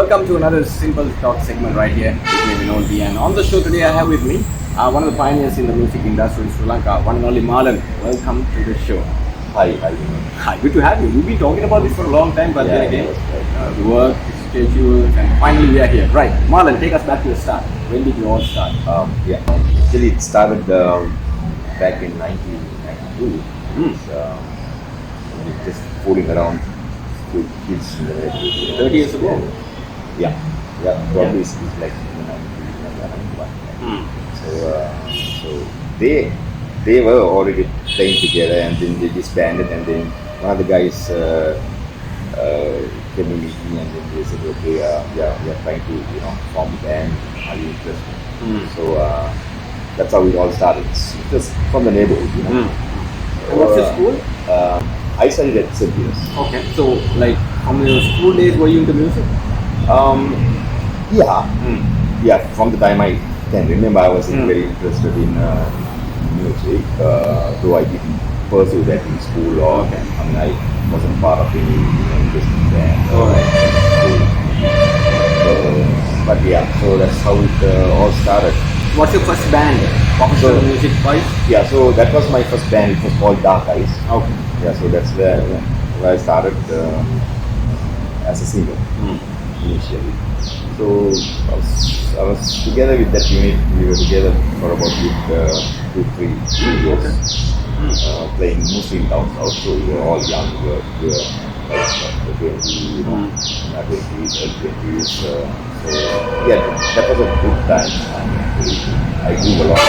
welcome to another Simple Talk segment right here with me, Minol Dee. And on the show today, I have with me one of the pioneers in the music industry in Sri Lanka, one and only Marlon. Welcome to the show. Hi. Hi, good to have you. We've been talking about this for a long time, but then again, work, schedules, and finally we are here. Right, Marlon, take us back to the start. When did you all start? Actually, it started back in 1992. Just fooling around with kids in the neighborhood. 30 years ago? Yeah. Probably it's like 91. So they were already playing together, and then they disbanded, and then one of the guys came to meet me, and then they said, okay, we are trying to form a band. Are you interested? So that's how it all started. It's just from the neighborhood, What's your school? I studied at Tshirt Design. Okay, so like from your school days, were you into music? Yeah. From the time I can remember, I was very interested in music. Though I didn't pursue that in school, or I wasn't part of any interesting band. So that's how it all started. What's your first band? Professional music wise? Yeah, so that was my first band. It was called Dark Eyes. Okay. Yeah, so that's where I started as a singer initially. So I was together with that unit. We were together for about 2-3 years, playing mostly in down south. So we were all young. We were like 20, not 20s, early 20s. So yeah, that was a good time. I grew a lot.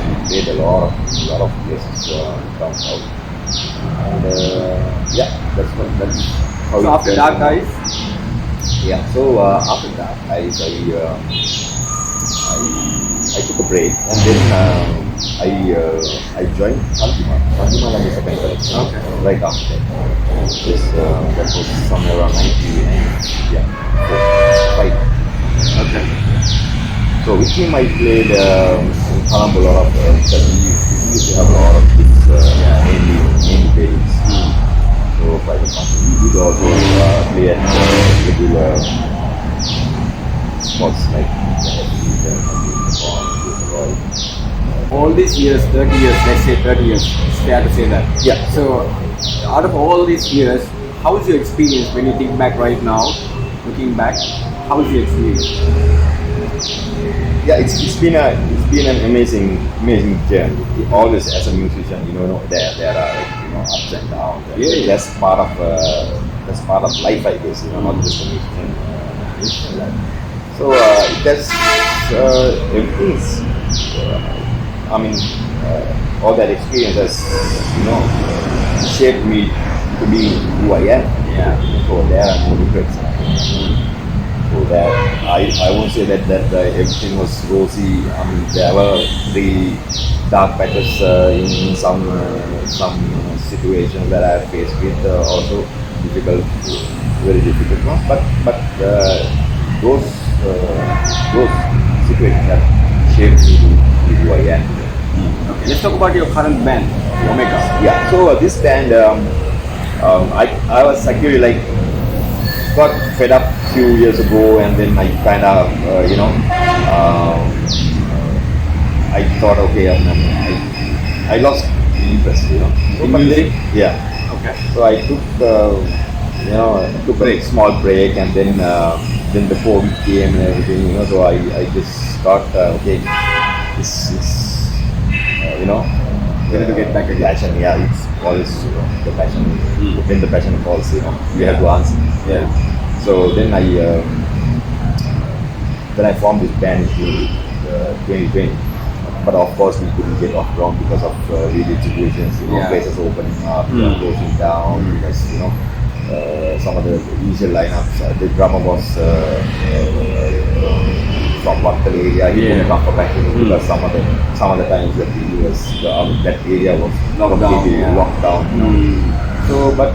We played a lot of places down south. And that's how. So after Dark Eyes? Yeah, so after Dark Eyes, I took a break, and then I joined Santima is a band collection. Okay. Right after that. That was somewhere around 95. Okay. So with him I played Colombo a lot of because we used to have a lot of gigs, mainly weddings. So private function. We would also play at regular spots like all these years, 30 years, let's say 30 years, it's fair to say that. Yeah. So out of all these years, how is your experience when you think back right now, looking back, how is your experience? Yeah, it's been an amazing journey. Always as a musician, there are ups and downs. That's part of life, I guess. Not just a musician life. So that's everything's. All that experience has shaped me to be who I am. Yeah. So there are no regrets. So that I won't say that everything was rosy. There were the dark patches in some situations that I faced with, also very difficult ones. But those situations have shaped me to be who I am. Okay. Let's talk about your current band, Omega. Yeah. So this band, I was actually got fed up a few years ago, and then I kind of, I thought, okay, I lost interest, in music? Yeah. Okay. So I took, took a small break, and then the COVID came and everything, so I just thought, okay, this is, ready to get back again. Passion, yeah, it's always, the passion, when the passion calls, you have to answer. Yeah. So then I formed this band in 2020. But of course we couldn't get off ground because of rigid situations, places opening up, closing down, because some of the usual lineups, the drummer was from Lanka area, he couldn't come for back because some of the times that that area was completely locked down. So, but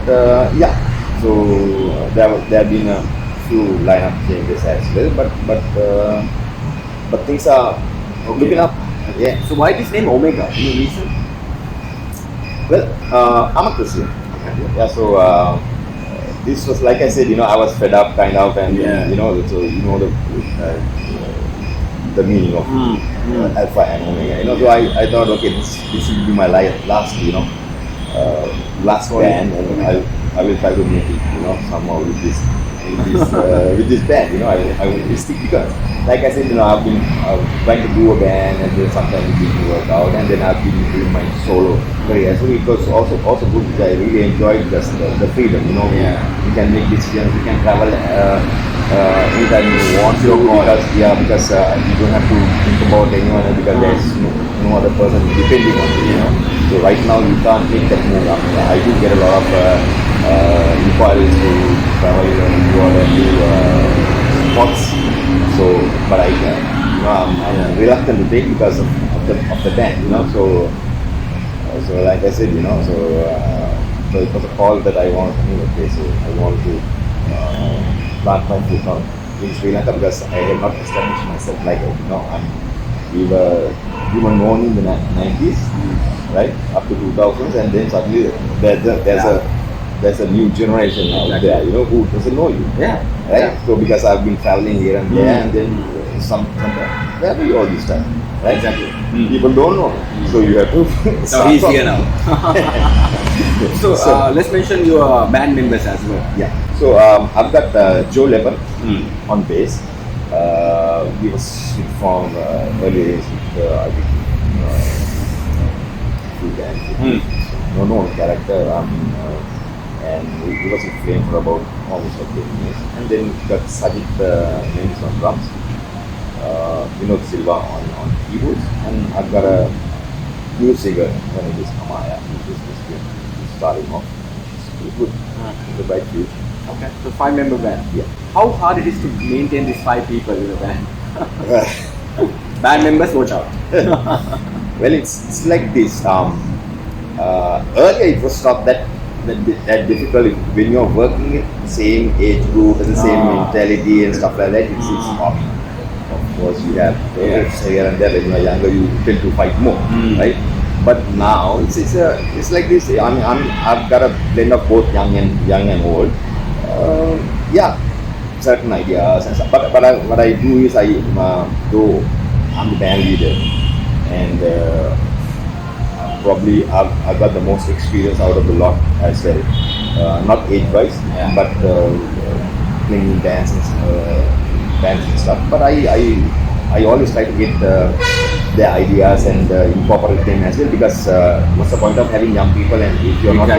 so there have been a few lineup changes as well, but things are looking up. Yeah. So why this name Omega? Any reason? Well, I'm a Christian. Okay. Yeah. So this was like I said, I was fed up kind of, and so the meaning of alpha and omega. So I thought, okay, this will be my last band, and I will try to make it somehow with this with this band. I will stick, because like I said, I've been trying to do a band, and then sometimes it didn't work out, and then I've been doing my solo career. So it was also good, because I really enjoyed the freedom. We can make decisions, we can travel anytime you want to, because you don't have to think about anyone, because there's no other person depending on you. So right now you can't make that move. I do get a lot of inquiries to travel and go out and do spots. So, but I'm reluctant to take, because of the band. So like I said, so it was a call that I wanted to make. Okay, so I wanted to plant my foot in Sri Lanka, because I had not established myself like we were known in the 90s, right, up to 2000s, and then suddenly there's a new generation out there, who doesn't know you, right? Yeah. So because I've been traveling here and there, and then where are you all this time, right? Exactly. People don't know, so you have to. So he's here now. So let's mention your band members as well. Yeah. So I've got Joe Lepper on bass. He was from early age with I think few bands. No character. And he was with Flame for about almost like 10 years. And then we got Sajid Mendes on drums, Vinod Silva on keyboards, and I've got a new singer, her name is Amaya, who's starting off. She's good. It's a bright future. Okay, so 5-member band. Yeah. How hard it is to maintain these 5 people in a band? Band members, watch out. Well, it's like this. Earlier it was not that difficult. When you're working with the same age group and the same mentality and stuff like that, it's hobby. Of course, you have here and there. When you're younger, you tend to fight more, right? But now it's like this. I've got a blend of both young and old. Certain ideas and stuff. But what I do is though I'm the band leader, and probably I've got the most experience out of the lot as well. Not age-wise, but playing bands and stuff. But I always try to get their ideas and incorporate them as well, because what's the point of having young people, and if you're not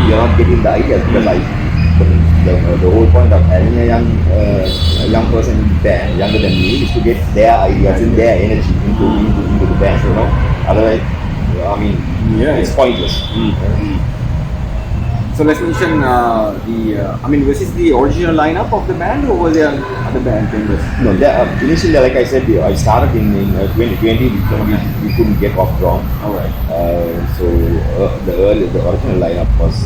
you're not getting the ideas, because the whole point of having a young person in the band, younger than me, is to get their ideas and their energy into the band. Otherwise, it's pointless. So let's mention was this the original lineup of the band, or was there other band members? No, initially, like I said, I started in 2020. We couldn't get off drum. All right. So the original lineup was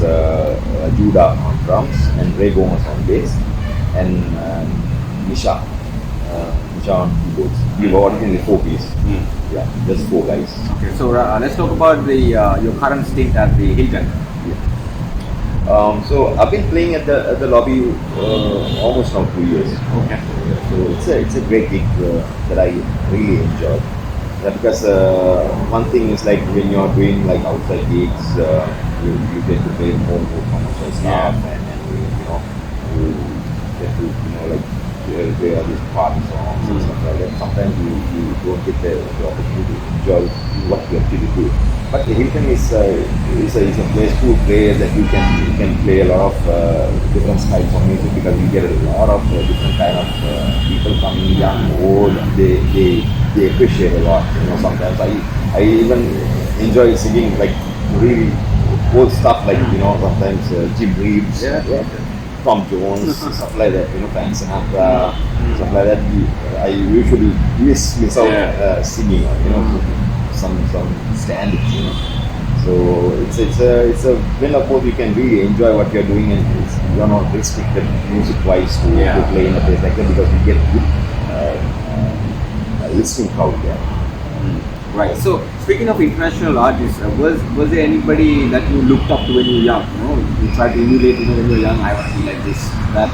Judah on drums, and Ray Gomez on bass, and Nisha on keyboards. We were originally 4-piece. Yeah, just 4 guys. Okay, so let's talk about your current stint at the Hilton. So I've been playing at the lobby almost now 2 years. Okay. So it's a great gig that I really enjoy. Because one thing is, like, when you're doing like outside gigs, you get to play more commercial stuff, and you get to like play all these party songs and stuff like that. Sometimes you don't get the opportunity to enjoy what you actually do. But Hilton is a place to play that you can play a lot of different styles of music, because you get a lot of different kind of people coming, young, old. They appreciate a lot. Sometimes I even enjoy singing like really old stuff, like sometimes Jim Reeves, Tom Jones, stuff like that. Frank Sinatra, stuff like that. I usually miss out singing. Some standards, So it's a when of course you can really enjoy what you're doing, and you're not restricted music-wise to play in a place like that, because you get good listening crowd there. Right. So speaking of international artists, was there anybody that you looked up to when you were young? You know, you tried to emulate. You know, when you were young, I want to be like this, that.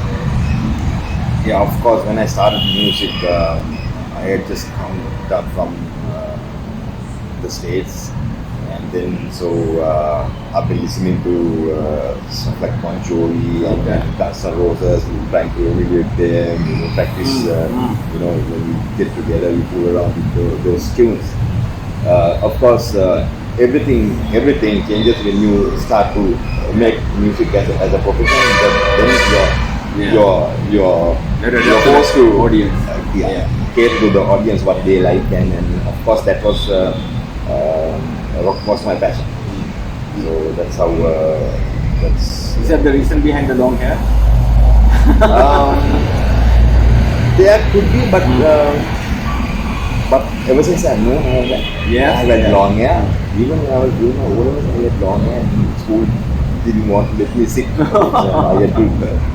Yeah, of course. When I started music, I had just come up from the States, and then I've been listening to stuff like Bon Jovi and Guns N' Roses, trying to emulate them, practice. When we get together, we fool around with those tunes. Of course, everything changes when you start to make music as a profession. But then you're forced to audience. Cater to the audience what they like, and of course that was rock was my passion. So that's how Is that the reason behind the long hair? There could be, but ever since I know I had long hair. Even when I was doing my O-levels, I had long hair. And school didn't want to let me sit. So I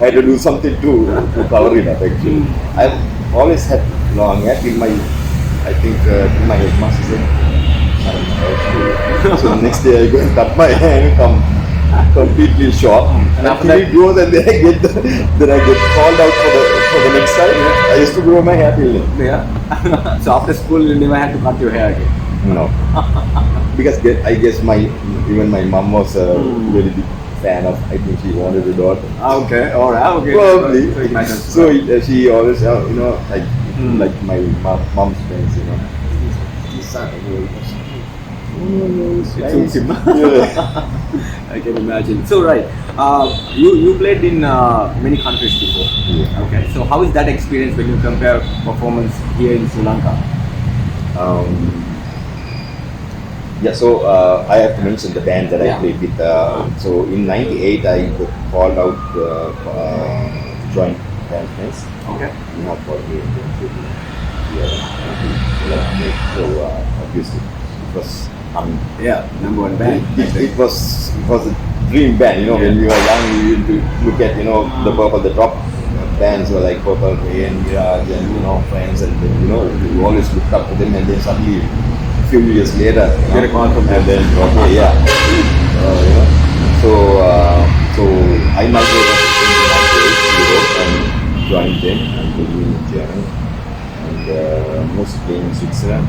had to do something to cover it up. Actually, I've always had long hair till my headmaster said, so next day I go and cut my hair and come completely short. And after that goes, and then I get called out for the next time. I used to grow my hair till then. Yeah. So after school, you never had to cut your hair again. No, because I guess even my mom was a very big fan of. I think she wanted a daughter. Okay, alright, okay. Probably. So She always, like my mom's friends, his son, it's him. I can imagine. So right, you played in many countries before. Yeah. Okay. So how is that experience when you compare performance here in Sri Lanka? So I have to mention the band that I played with. So in '98, I got called out to join band friends. Okay. Not for me. So obviously it was. Number one band. It was a dream band. When we were young, we used to look at the top bands were like Purple Rain, Mirage, and Friends, and then, we always looked up to them, and then suddenly a few years later, get a call from them. and then so I migrated to Europe and joined them and living in Germany, and mostly playing in Switzerland.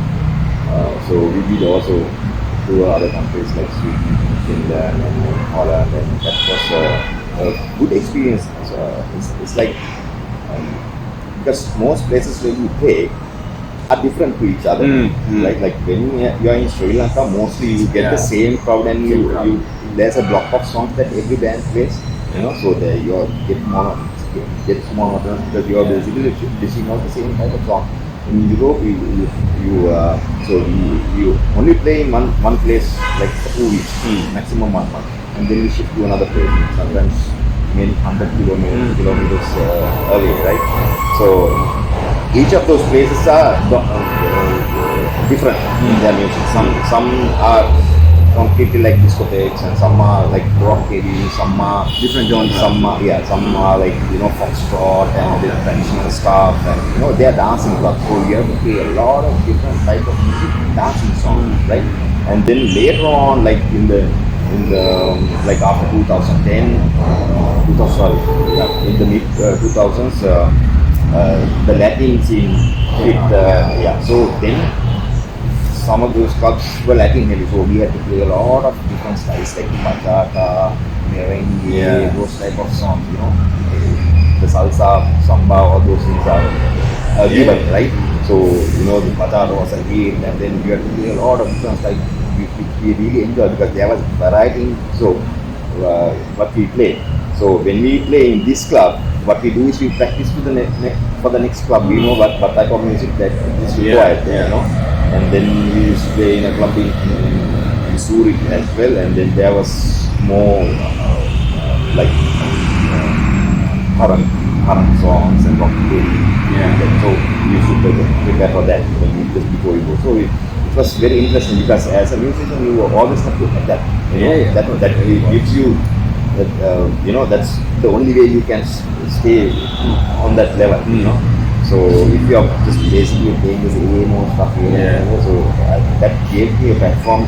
So we did also to other countries like Sweden, Finland, and Holland, and that was a good experience. It's like because most places where you play are different to each other. Like when you are in Sri Lanka, mostly you get the same crowd, and there's a block of songs that every band plays. So there you get more because you are basically dishing out the same type of song. In Europe, you only play in one place like for 2 weeks, maximum 1 month, and then you shift to another place. Sometimes many 100 kilometers away, right? So each of those places are different in their music. Some are completely like discotheques, and some are like rock heavy, some are Different genres. some are like foxtrot and the traditional stuff, and they are dancing clubs. So you have to play a lot of different type of music, dancing songs, right? And then later on, like in the like after 2010, in the mid 2000s, the Latin scene hit. So then some of those clubs were Latin heavy, so we had to play a lot of different styles like bachata, merengue, those type of songs. The salsa, samba, all those things are given, right? So the bachata was a hit, and then we had to play a lot of different styles. We really enjoyed because there was variety. So what we play. So when we play in this club, what we do is we practice to for the next club. We know what type of music that is required. And then we used to play in a club in Zurich as well, and then there was more like current songs and rock baby. So we used to prepare for that just before we go. So it was very interesting because as a musician you always have to adapt. That gives you that that's the only way you can stay on that level. So if you are just basically playing this emo stuff, so that gave me a platform.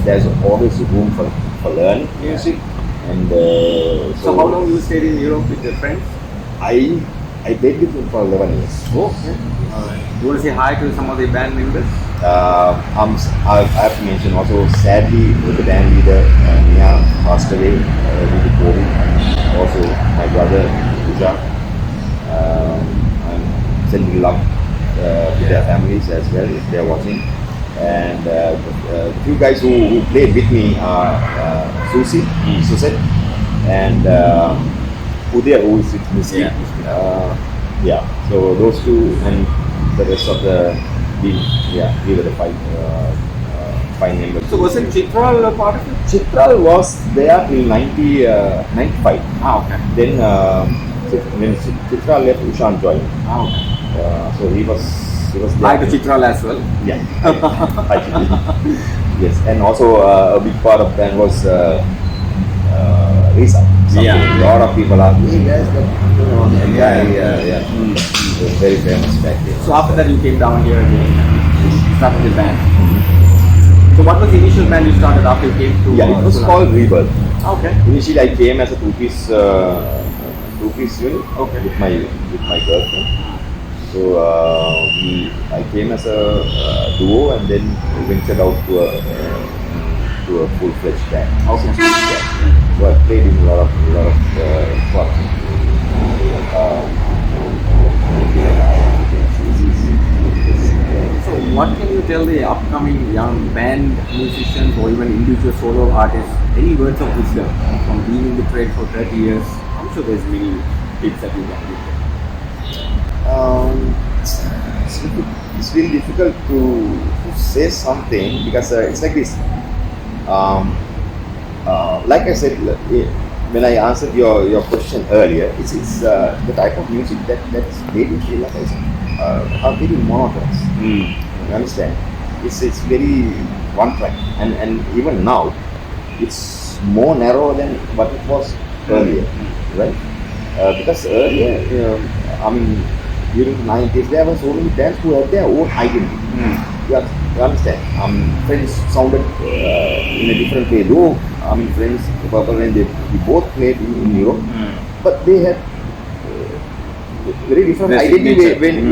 There's always room for learning music, and So how long you stayed in Europe with your friends? I played with him for 11 years. Okay. Alright. You want to say hi to some of the band members? I have to mention also, sadly, the band leader Nia passed away due to COVID. Also, my brother Uja. I'm sending love to their families as well if they're watching. And the few guys who played with me are Suset, and Uday, who is with Misty. So those two and the rest of the team, we were the five members. So wasn't ChaKra a part of it? ChaKra was there till 95. Okay. Then when ChaKra left, Ushan joined. Okay. So he was Hi there. to ChaKra as well. Yeah. Actually. Yes, and also a big part of band was Risa. A lot of people are, hey guys, that guy, he was very famous back then. So after that you came down here and started the band. So what was the initial band you started after you came to? It was called Rebirth. Okay. Initially I came as a two-piece unit with my girlfriend. So I came as a duo and then ventured out to a full-fledged band. Okay. So I played in a lot of clubs. So what can you tell the upcoming young band musicians or even individual solo artists? Any words of wisdom from being in the trade for 30 years? I'm sure there's many tips that you can give. It's really difficult to say something because it's like this. Like I said, when I answered your question earlier, it's the type of music that's made in Sri Lanka is very monotonous. You understand? It's very one track, and even now, it's more narrow than what it was earlier, right? Because earlier, during the 90s, there were so many bands who had their own identity. You understand? Friends sounded in a different way. Though, Friends, Purple Rain, we both played in Europe, but they had very different identity when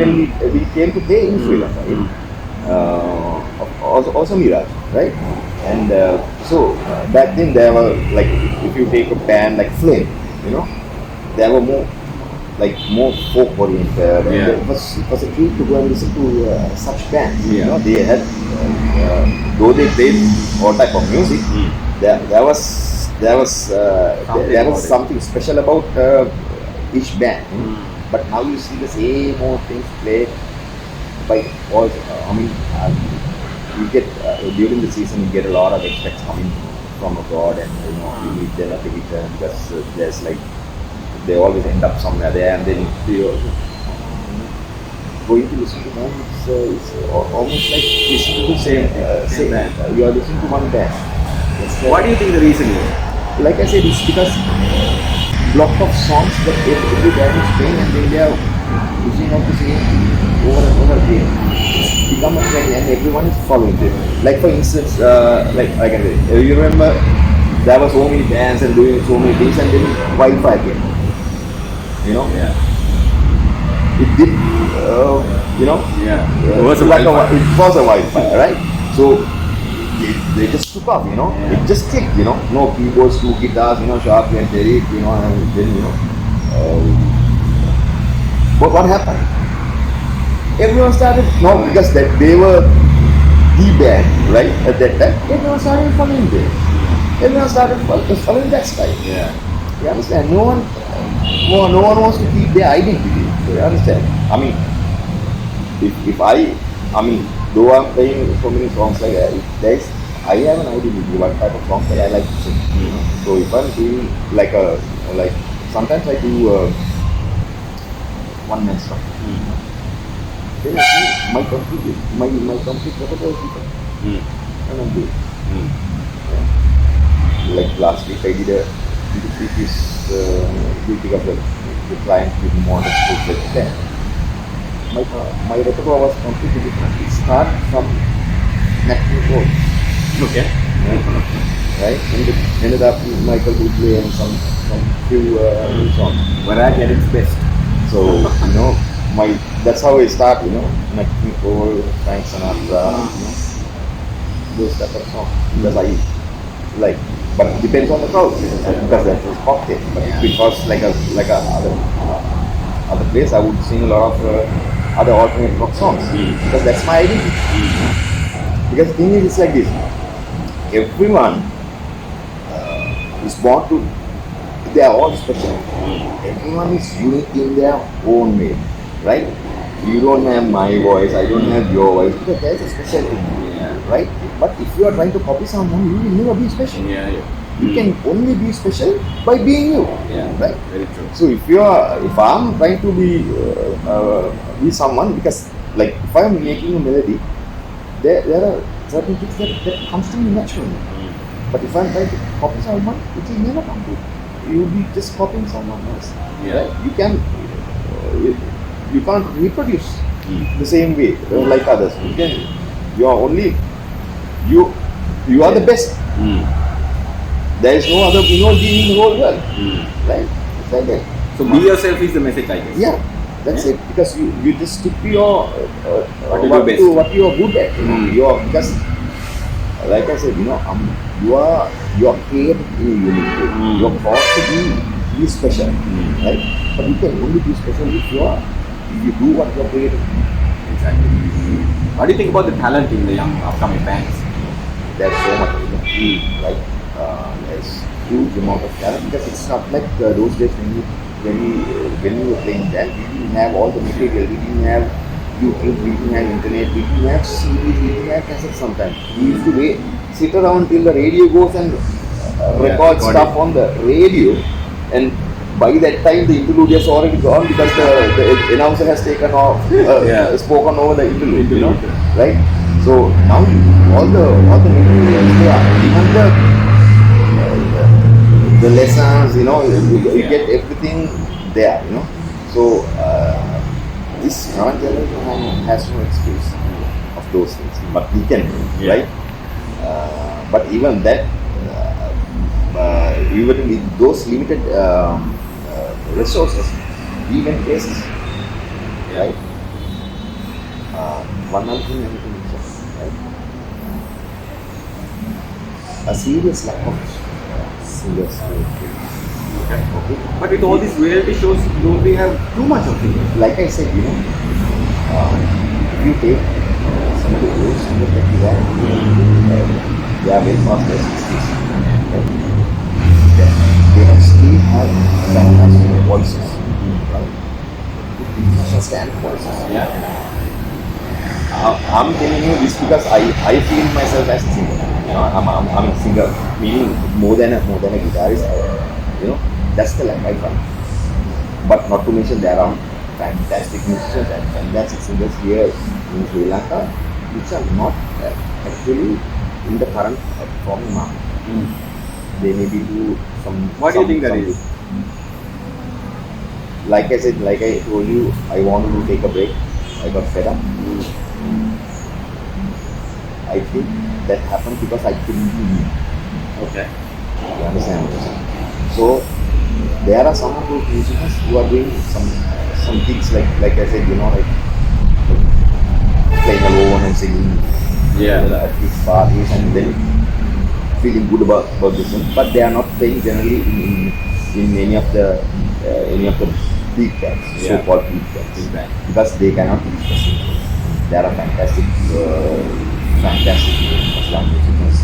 we came to play in Sri Lanka. Also Mirage, right? And so back then there were, like, if you take a band like Flame, there were more folk oriented. It was a treat to go and listen to such bands. They had, though they played all type of music, there was something special about each band. But now you see the same old things played by all. You get during the season, you get a lot of expects coming from abroad, and you meet them at the weekend because there's like, they always end up somewhere there, and then you going to listen to them. It's almost like listening to the same band. You are listening to one band. What do you think the reason is? Like I said, it's because block of songs that every band is playing, and then they are listening out the same over and over again. It's become a trend, and everyone is following it. Like for instance, like I can say, you remember there were so many bands and doing so many things, and then Wi-Fi came. It did, It was a like Wi-Fi. it was a Wi-Fi, right? So they just took off, It just clicked, No keyboards, two guitars, Sharp and Derek, and then, but what happened? Everyone started, because that they were the band, right? At that time, everyone started following them. Everyone started following that style. You understand? No one wants to keep their identity. You understand? Though I'm playing so many songs like that, I have an identity, what type of songs that I like to sing. So if I'm doing like sometimes I do one man song. Then I think my complete repertoire is different. And I'm doing. Like last week I did a three-piece because the client with more than full-fledged band. My repertoire was completely different. It started from old. Okay. Right? Ended up with Michael Bublé and some few new songs. Variety at its best. So, that's how I start, Nat King Cole, Frank Sinatra, those type of songs. Because I like, but it depends on the crowd, because that was cocktail. But if it was like a other place, I would sing a lot of other alternate rock songs, because that's my identity. Because the thing is, it's like this: everyone is born to, they are all special. Everyone is unique in their own way, right? You don't have my voice, I don't have your voice, because there's a special thing, right? But if you are trying to copy someone, you will never be special. You can only be special by being you, right? Very true. So if I'm trying to be someone, because like if I'm making a melody, there are certain things that comes to me naturally. But if I'm trying to copy someone, it will never come to you. You will be just copying someone else. Right? You can't reproduce the same way like others. You are only you are the best. There is no other Minol Dee in the whole world. Right? It's like that. So be yourself is the message, I guess. Yeah, that's it. Because you just stick to your what you are good at. Because like I said, you are created in a unique way. You are called to be special, right? But you can only be special if you do what you are created. Exactly. What do you think about the talent in the young upcoming bands? There's so much, right? There's huge amount of talent, because it's not like those days when we were playing that, we didn't have all the material, we didn't have YouTube, we didn't have internet, we didn't have CDs, we didn't have cassettes sometimes. We used to sit around till the radio goes and record stuff on the radio, and by that time the interlude is already gone, because the announcer has taken off, spoken over the interlude, right? So now all the materials there, even the lessons, you get everything there, So this current generation has no excuse of those things, but we can, right? But even that, even with those limited resources, we went places, right? One other thing, right? A serious lack of singers. Okay. But with all these reality shows, don't we have too much of it? Like I said, if you take some of the old singers that we have, they are very past their 60s. They still have fantastic voices, right? Stand voices. I'm telling you this because I feel myself as a singer. I'm a singer, meaning more than a guitarist. That's the life I find. But not to mention there are fantastic musicians and fantastic singers here in Sri Lanka, which are not actually in the current performing market. They maybe do some. What do you think that is? Like I said, like I told you, I wanted to take a break. I got fed up. I think that happened because I couldn't be me. Okay. You understand what I'm saying? So there are some of those musicians who are doing some things like I said, like playing alone and singing at these parties and then feeling good about this thing. But they are not playing generally in any of the big bands, so-called big bands, because they cannot be special. There are fantastic Islam musicians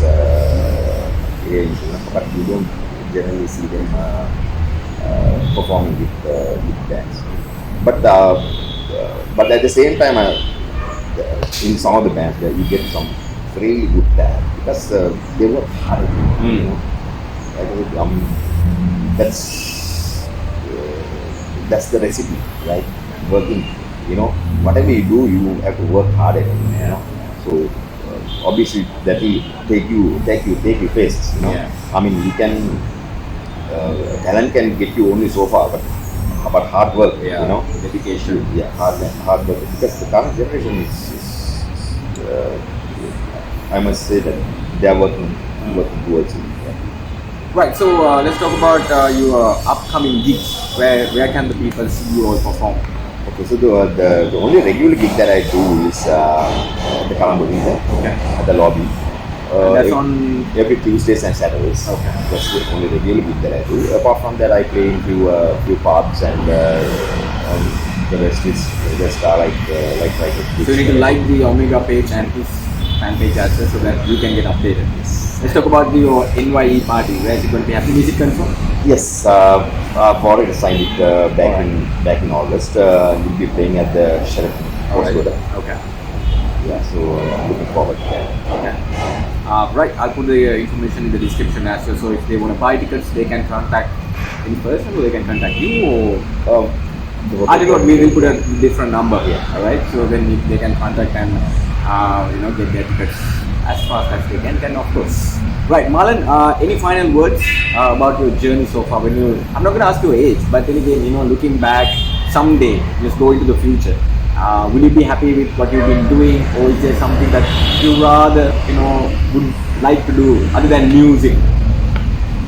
here in Sri Lanka, but you don't generally see them performing with bands. But at the same time, in some of the bands, you get some really good talent because they work hard. That's the recipe, right? Working. Whatever you do, you have to work hard at it. So obviously that will take you places. I mean, you can talent can get you only so far, but hard work, dedication, hard work. Because the current generation is I must say that they are working towards it. Yeah. Right. So let's talk about your upcoming gigs. Where can the people see you all perform? Okay, so the only regular gig that I do is the Colombo Okay. at the lobby. And that's on. Every Tuesdays and Saturdays. Okay. That's the only regular gig that I do. Apart from that, I play in few pubs and the rest are like So you need to like the Omega page and his fan page as well, so that you can get updated. Let's talk about your NYE party. Where is it going to be happening? Is it confirmed? Yes, I've already signed it back in August. We'll be playing at the Sheriff Postcoda. Okay. Yeah, so I'm looking forward to that. Okay. Right, I'll put the information in the description as well. So if they want to buy tickets, they can contact in person, or they can contact you, or I don't know. We will put a different number here. All right. So then if they can contact and get their tickets as fast as they can. Then of course. Right, Marlon. Any final words about your journey so far? I'm not going to ask your age, but then again, looking back someday, just go into the future. Will you be happy with what you've been doing, or is there something that you rather, would like to do other than music?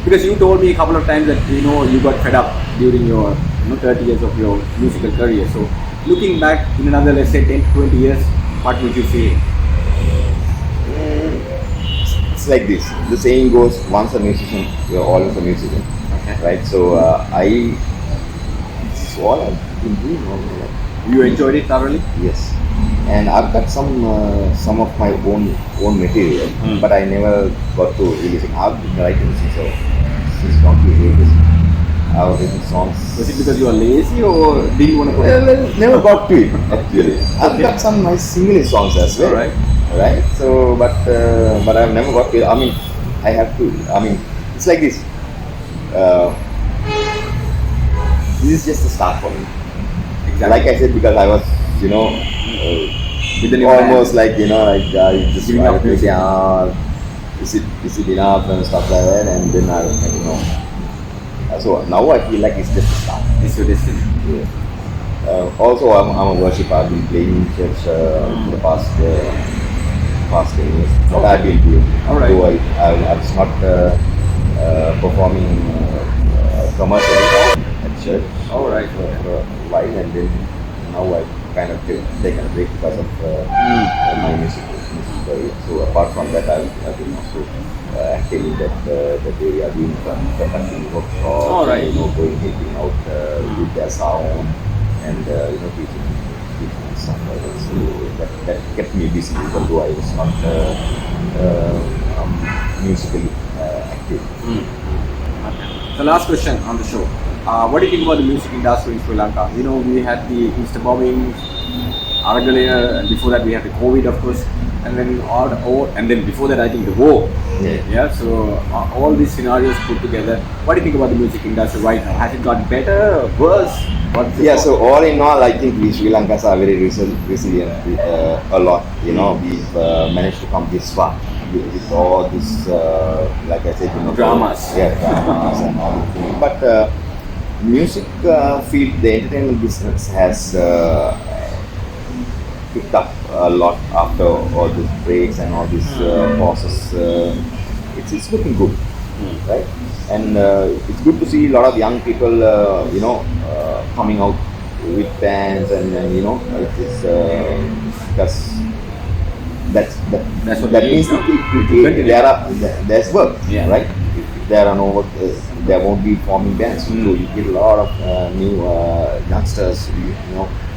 Because you told me a couple of times that, you got fed up during your, 30 years of your musical career. So, looking back in another, let's say, 10 to 20 years, what would you say? It's like this. The saying goes, once a musician, you're always a musician. Okay. Right? So, this is all I've been doing all my life. You enjoyed it thoroughly? Yes, and I've got some of my own material, but I never got to release it. I've been writing since donkey ages. I was writing songs. Was it because you were lazy, or did you want to put it? Well, never got to it actually. I've got some nice singing songs as well. Right. So, but I've never got to it. I mean, I have to. I mean, it's like this. This is just a start for me. Like I said, because I was, with the almost like, I just giving up music. Is it enough and stuff like that, and then I so now I feel like it's just a start. It's your destiny. Yeah. Also, I'm a worshipper. I've been playing in church for the past 10 years. What I've been doing. All right. Though I was not performing commercially at church. All right. For a while, and then now I kind of taken a break because of my music career. So apart from that, I've been also active in that area, doing conducting workshops. All right. Going helping out with their sound and teaching and stuff like that. So that kept me busy, even though I was not musically active. Okay. The last question on the show. What do you think about the music industry in Sri Lanka? We had the Insta bombing, Aragalaya, and before that we had the COVID, of course, and then before that I think the war. Yeah. So all these scenarios put together. What do you think about the music industry right now? Has it got better, worse? So all in all, I think we Sri Lankans are very resilient a lot. We've managed to come this far with all this, like I said, dramas. Dramas and all these things. But music field, the entertainment business has picked up a lot after all these breaks and all these pauses. It's looking good, right? And it's good to see a lot of young people, coming out with bands, and it's because that means there's work, right? If there are no work, there won't be forming bands. So you get a lot of new youngsters,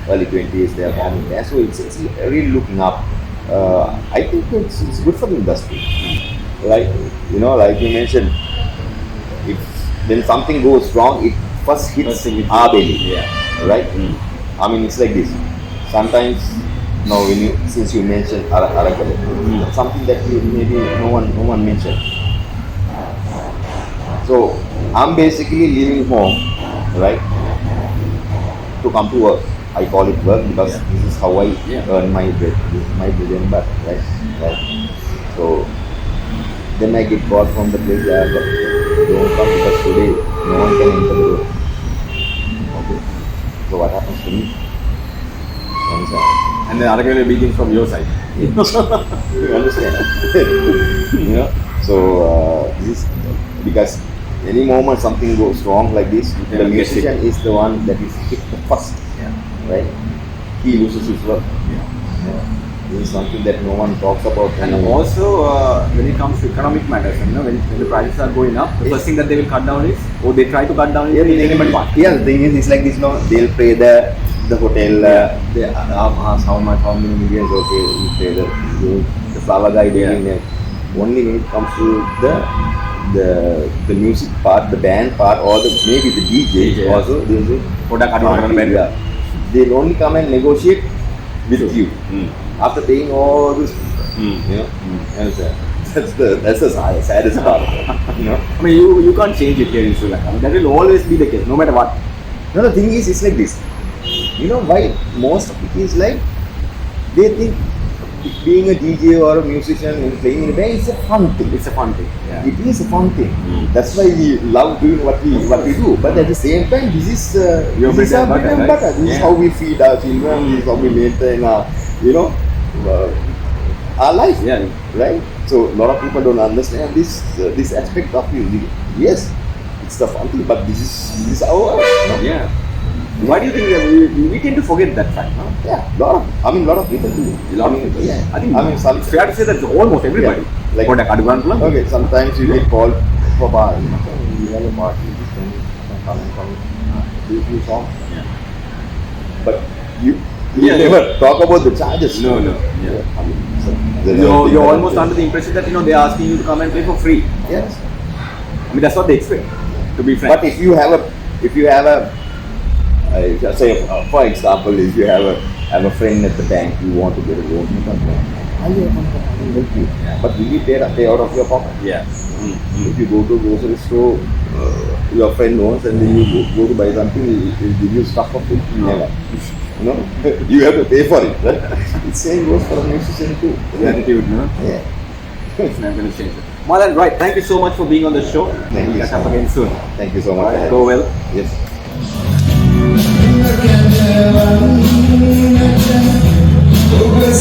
early 20s, they are forming bands. So it's really looking up. I think it's good for the industry. Like you mentioned, when something goes wrong, it first hits our belly, right? I mean, it's like this. Sometimes, since you mentioned Aragalaya, something that maybe no one mentioned. So I'm basically leaving home, right, to come to work. I call it work because this is how I earn my bread. This is my bread and butter, right? So then I get called from the place where don't come because today no one can enter the room. Okay. So what happens to me? And then other guy begins from your side. You understand? You know, so this is because any moment something goes wrong like this, can the get musician is the one that is hit the first, right? He loses his work. This is something that no one talks about. And also, when it comes to economic matters, you know, when the prices are going up, the first thing that they will cut down is, or they try to cut down is the payment part. Yeah, the thing is, it's like this. No, they'll pay the hotel. They ask how many millions. Okay, you pay the flower guy. Only when it comes to the music part, the band part, or maybe the DJ also. They'll only come and negotiate with you after paying all this. You know, understand? That's the saddest part. You know, I mean, you can't change it here in Sri Lanka. I mean, that will always be the case, no matter what. No, the thing is, it's like this. You know why most of it is like they think being a DJ or a musician and playing in a band is a fun thing. It's a fun thing. Yeah. It is a fun thing. That's why we love doing what we do. But at the same time, this is Your this is bread our and bread and butter, butter. right? This is Yeah. how we feed our children. This is how we maintain our, our life. Yeah. Right. So a lot of people don't understand this aspect of music. Yes, it's the fun thing, but this is our life. Yeah. Why do you think that we tend to forget that fact? No? Yeah, lot of people do. Yeah. I think it's fair to say that almost everybody. Yeah. Like, Okay. sometimes you get called for bar. We have a party. Come and do a few songs. Yeah. But you never talk about the charges. No. Yeah. You're almost under the impression that they're asking you to come and play for free. Yes. I mean, that's what they expect. To be frank. But if you have a say, for example, if you have a friend at the bank, you want to get a loan, you can help you. Yeah. But will you pay out of your pocket? Yeah. If you go to a grocery store, your friend knows, and then you go to buy something, he'll give you stuff for free. Never. You know, you have to pay for it. Right? It's same goes for a musician too. The attitude, no? Yeah. It's not going to change it. Marlon, right. Thank you so much for being on the show. Thank you Catch so up much. again soon. Thank you so much. Right, go well. Yes. Over